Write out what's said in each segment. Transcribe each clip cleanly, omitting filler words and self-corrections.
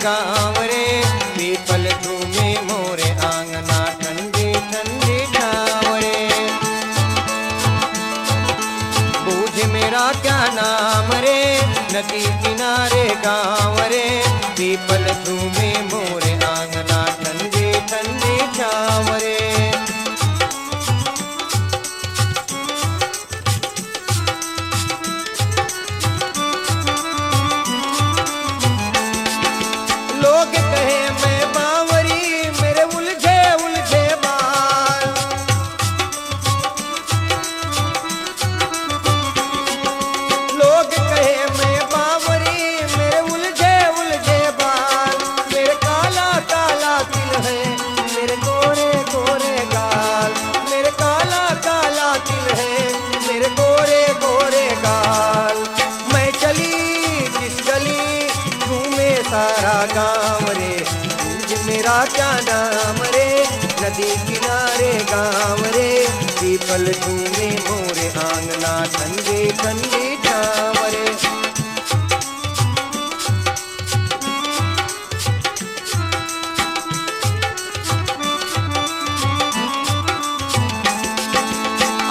गाँव रे, पीपल झूमे मोरे आंगना ठंडी ठंडी छाँव रे। बूझ मेरा क्या नाम रे, नदी किनारे गाँव रे, पीपल झूमे मोरे आंगना ठंडी ठंडी छाँव रे। लोग कहे मैं बावरी, मेरे उलझे उलझे बाल। लोग कहे मैं बावरी, मेरे उलझे उलझे बाल। मेरे काला काला तिल है, मेरे गोरे गोरे गाल। मेरे काला काला तिल है, मेरे गोरे गोरे गाल। मैं चली जिस गली झूमे सारा गाँव रे, बूझ मेरा क्या नाम रे, नदी किनारे गाँव रे, पीपल झूमे मोरे आंगना ठंडी ठंडी छाँव रे।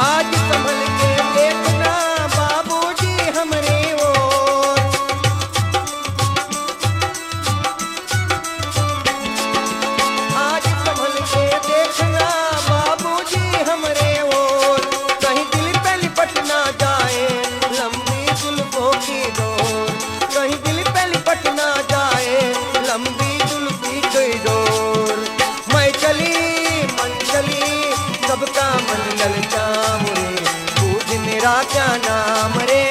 आज संभल के देखना बाबूजी हमरे ओर। आज संभल के देखना बाबूजी हमरे ओर। कहीं दिल पे लिपट ना जाए लंबी जुल्फों की डोर। कहीं दिल पे लिपट ना जाए लंबी जुल्फी की डोर। मैं चली मन चली सबका मन ललचाम रे, बूझ मेरा क्या नाम रे,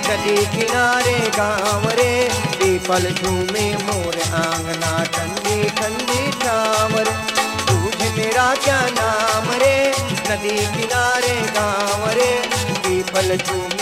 नदी किनारे गाँव रे, पीपल झूमे मोरे आंगना ठंडी ठंडी छाँव रे। बूझ मेरा क्या नाम रे, नदी किनारे गाँव रे, पीपल झूमे